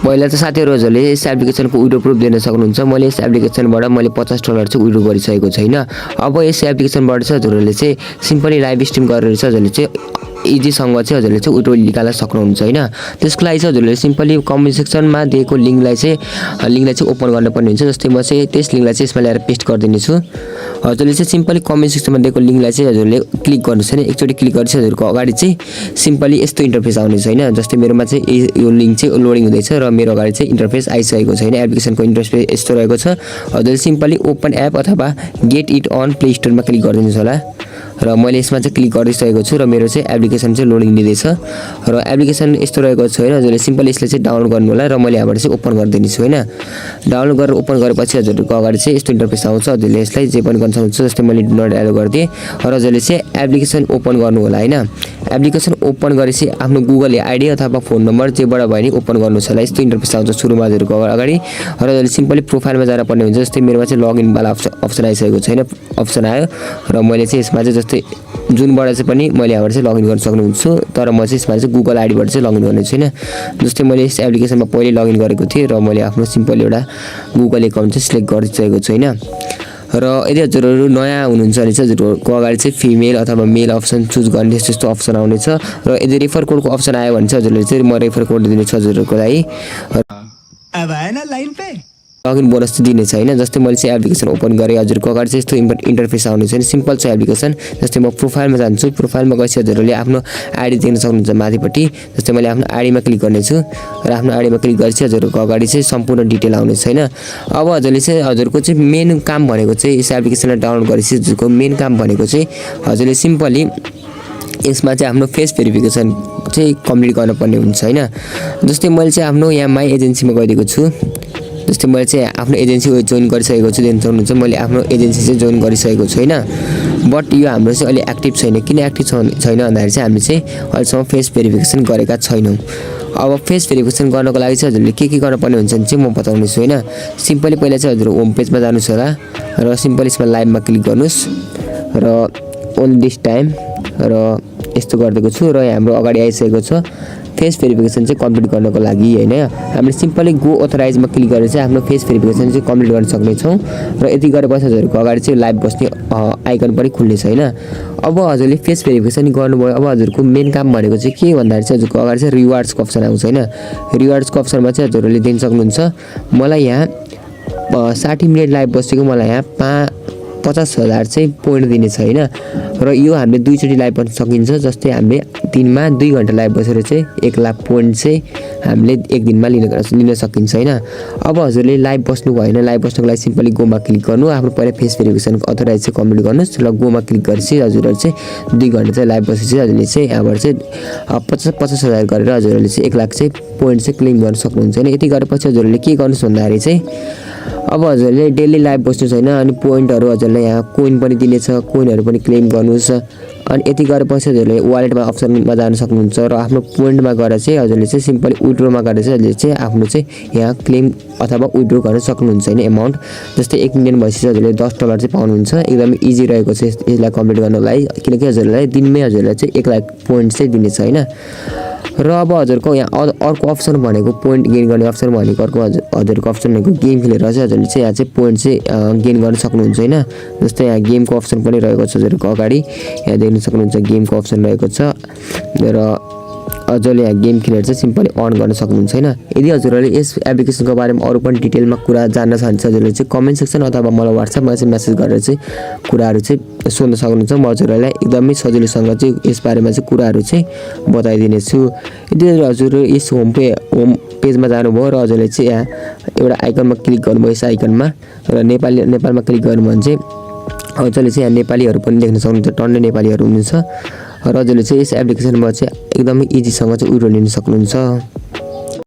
पहिला त साथीहरु हजुरले यस एप्लिकेसनको विड्रो प्रुफ दिन सक्नुहुन्छ। मैले यस एप्लिकेसनबाट मैले $50 चाहिँ विड्रो गरिसकेको छैन। अब यस एप्लिकेसनबाट चाहिँ हजुरले चाहिँ सिम्पली लाइभ स्ट्रिम गरेर चाहिँ हजुरले चाहिँ इजीसँग चाहिँ हजुरले चाहिँ विड्रो निकाल्न सक्नुहुन्छ हैन। त्यसको लागि चाहिँ हजुरले सिम्पली कमेन्ट सेक्सनमा दिएको लिंकलाई चाहिँ ओपन गर्नुपर्ने हुन्छ। जस्तै म चाहिँ त्यस लिंकलाई चाहिँ यसमा ल्याएर पेस्ट गरिदिने छु। हजुरले चाहिँ सिम्पली कमेन्ट सेक्सनमा दिएको लिंकलाई चाहिँ हजुरले क्लिक गर्नुस् हैन। एकचोटी क्लिक गरेपछि हजुरको अगाडि चाहिँ सिम्पली यस्तो इन्टरफेस आउनेछ हैन। जस्तै मेरोमा चाहिँ यो लिंक चाहिँ लोडिङ हुँदैछ र मेरो अगाडि चाहिँ इन्टरफेस आइसकेको छ हैन। एप्लिकेसनको इन्टरफेस यस्तो रहेको छ। हजुरले सिम्पली ओपन एप अथवा गेट इट अन प्ले स्टोरमा क्लिक गरिदिनुस् होला र मैले यसमा चाहिँ क्लिक गरिसकेको छु र मेरो चाहिँ एप्लिकेसन चाहिँ लोडिङ दिँदैछ र एप्लिकेसन यस्तो रहेको छ हैन। हजुरले सिम्पली यसलाई चाहिँ डाउनलोड गर्नु होला र मैले यहाँबाट चाहिँ ओपन गरिदिने छु हैन। डाउनलोड गरेर ओपन गरेपछि हजुरको अगाडि चाहिँ यस्तो इन्टरफेस आउँछ। हजुरले यसलाई जे पनि गर्न सक्नुहुन्छ। जस्तै मैले डु नट एलो गरिदिएँ र हजुरले चाहिँ एप्लिकेसन ओपन गर्नु होला हैन। एप्लिकेसन ओपन गरेपछि आफ्नो गुगल आइडी अथवा फोन नम्बर जेबाट भयो नि ओपन गर्नुस् होला। यस्तो इन्टरफेस आउँछ सुरुमा हजुरको अगाडि र हजुरले सिम्पली प्रोफाइलमा जान पर्ने हुन्छ। जस्तै मेरोमा चाहिँ लगइन वाला अप्सन आइसकेको छैन, अप्सन आयो र मैले चाहिँ यसमा चाहिँ जस्तै जुनबाट चाहिँ पनि मैले यहाँबाट चाहिँ लगइन गर्न सक्नुहुन्छ। तर म चाहिँ यसमा चाहिँ गुगल आइडीबाट चाहिँ लगइन गर्ने छैन। जस्तै मैले यस एप्लिकेसनमा पहिले लगइन गरेको थिएँ र मैले आफ्नो सिम्पल एउटा गुगल एकाउन्ट चाहिँ सिलेक्ट गरिसकेको छु हैन। र यदि हजुरहरु नयाँ हुनुहुन्छ भने चाहिँ हजुरको अगाडि चाहिँ फिमेल अथवा मेल अप्सन चुज गर्ने त्यस्तो अप्सन आउनेछ र यदि रेफर कोडको अप्सन आयो भने चाहिँ हजुरले चाहिँ म रेफर कोड दिनेछु हजुरहरुको लागि। अब आएन लाइन पे लगइन बोनस चाहिँ दिनेछ हैन। जस्तै मैले चाहिँ एप्लिकेसन ओपन गरेँ हजुरको अगाडि चाहिँ यस्तो इन्टरफेस आउनेछ नि। सिम्पल छ एप्लिकेसन। जस्तै म प्रोफाइलमा जान्छु। प्रोफाइलमा गएपछि हजुरले आफ्नो आइडी देख्न सक्नुहुन्छ माथिपट्टि। जस्तै मैले आफ्नो आइडीमा क्लिक गर्नेछु र आफ्नो आइडीमा क्लिक गरेपछि हजुरको अगाडि चाहिँ सम्पूर्ण डिटेल आउनेछ हैन। अब हजुरले चाहिँ हजुरको चाहिँ मेन काम भनेको चाहिँ यस एप्लिकेसनलाई डाउनलोड गरेपछि हजुरको मेन काम भनेको चाहिँ हजुरले सिम्पली यसमा चाहिँ आफ्नो फेस भेरिफिकेसन चाहिँ कम्प्लिट गर्नुपर्ने हुन्छ हैन। जस्तै मैले चाहिँ आफ्नो यहाँ माई एजेन्सीमा गइदिएको छु। जस्तै मैले चाहिँ आफ्नो एजेन्सी जोइन गरिसकेको छु। देख्न सक्नुहुन्छ मैले आफ्नो एजेन्सी चाहिँ जोइन गरिसकेको छु हैन। बट यो हाम्रो चाहिँ अहिले एक्टिभ छैन। किन एक्टिभ छैन भन्दाखेरि चाहिँ हामीले चाहिँ अहिलेसम्म फेस भेरिफिकेसन गरेका छैनौँ। अब फेस भेरिफिकेसन गर्नको लागि चाहिँ हजुरले के गर्नुपर्ने हुन्छ भने चाहिँ म बताउनेछु हैन। सिम्पली पहिला चाहिँ हजुर होम पेजमा जानुस् होला र सिम्पली यसमा लाइभमा क्लिक गर्नुस् र ओन्ली दिस टाइम र यस्तो गरिदिएको छु र हाम्रो अगाडि आइसकेको छ फेस भेरिफिकेसन चाहिँ कम्प्लिट गर्नको लागि हैन। हामीले सिम्पली गो अथराइजमा क्लिक गरेर चाहिँ आफ्नो फेस भेरिफिकेसन चाहिँ कम्प्लिट गर्न सक्ने छौं र यति गरेपछि हजुरको अगाडि चाहिँ लाइभ बस्ने आइकन पनि खुल्नेछ हैन। अब हजुरले फेस भेरिफिकेसन गर्नुभयो। अब हजुरको मेन काम भनेको चाहिँ के भन्दाखेरि चाहिँ हजुरको अगाडि चाहिँ रिवार्ड्सको अप्सन आउँछ हैन। रिवार्ड्सको अप्सनमा चाहिँ हजुरले दिन सक्नुहुन्छ। मलाई यहाँ 60 मिनेट लाइभ बसेको मलाई यहाँ 50,000 चाहिँ पोइन्ट दिनेछ हैन। र यो हामीले दुई चोटी लाइभ गर्न सकिन्छ। जस्तै हामीले दिनमा 2 घण्टा लाइभ बसेर चाहिँ 1 लाख पोइन्ट चाहिँ हामीले एक दिनमा लिन सकिन्छ हैन। अब हजुरले लाइभ बस्नु भएन। लाइभ बस्नको लागि सिम्पली गोमा क्लिक गर्नु। आफ्नो पहिला फेस भेरिफिकेसन अथराइज चाहिँ कम्प्लिट गर्नुस् र गोमा क्लिक गरेपछि हजुरहरु चाहिँ 2 घण्टा चाहिँ लाइभ बसेपछि हजुरले चाहिँ यहाँबाट चाहिँ 50,000 गरेर हजुरहरुले चाहिँ 1 लाख चाहिँ पोइन्ट चाहिँ क्लेम गर्न सक्नुहुन्छ हैन। यति गरेपछि हजुरले के गर्नुस् भन्दाखेरि चाहिँ अब हजुरले डेली लाइभ बस्नु छैन अनि पोइन्टहरु हजुरले यहाँ कोइन पनि दिनेछ। कोइनहरु पनि क्लेम गर्नुस्। अनि यति गरेपछि हजुरले वालेटमा अप्सनमा जान सक्नुहुन्छ र आफ्नो पोइन्टमा गएर चाहिँ हजुरले चाहिँ सिम्पली विड्रोमा गरेर चाहिँ हजुरले चाहिँ आफ्नो चाहिँ यहाँ क्लेम अथवा विड्रो गर्न सक्नुहुन्छ हैन। अमाउन्ट जस्तै 1 मिलियन भएपछि हजुरले $10 चाहिँ पाउनुहुन्छ। एकदमै इजी रहेको छ यसलाई कम्प्लिट गर्नको लागि किनकि हजुरलाई दिनमै हजुरलाई चाहिँ 1 लाख पोइन्ट चाहिँ दिनेछ हैन। र अब हजुरको यहाँ अर्को अप्सन भनेको पोइन्ट गेन गर्ने अप्सन भनेको अर्को हजुरको अप्सन भनेको गेम खेलेर चाहिँ हजुरले चाहिँ यहाँ चाहिँ पोइन्ट चाहिँ गेन गर्न सक्नुहुन्छ हैन। जस्तै यहाँ गेमको अप्सन पनि रहेको छ हजुरको अगाडि यहाँ देख्न सक्नुहुन्छ गेमको अप्सन रहेको छ र हजुरले यहाँ गेम खेलेर चाहिँ सिम्पली अर्न गर्न सक्नुहुन्छ हैन। यदि हजुरले यस एप्लिकेसनको बारेमा अरु पनि डिटेलमा कुरा जान्न चाहनुहुन्छ हजुरले चाहिँ कमेन्ट सेक्सन अथवा मलाई WhatsAppमा चाहिँ मेसेज गरेर चाहिँ कुराहरु चाहिँ सोध्न सक्नुहुन्छ। म हजुरलाई एकदमै सजिलोसँग चाहिँ यस बारेमा चाहिँ कुराहरु चाहिँ बताइदिने छु। यदि हजुर यस होम पेजमा जानुभयो र हजुरले चाहिँ यहाँ एउटा आइकनमा क्लिक गर्नुभयो यस आइकनमा र नेपालमा क्लिक गर्नुभयो भने चाहिँ हजुरले चाहिँ यहाँ नेपालीहरु पनि देख्न सक्नुहुन्छ। टन्नै नेपालीहरु हुनुहुन्छ र हजुरले चाहिँ यस एप्लिकेसनमा चाहिँ एकदमै इजीसँग चाहिँ विड्रो लिन सक्नुहुन्छ।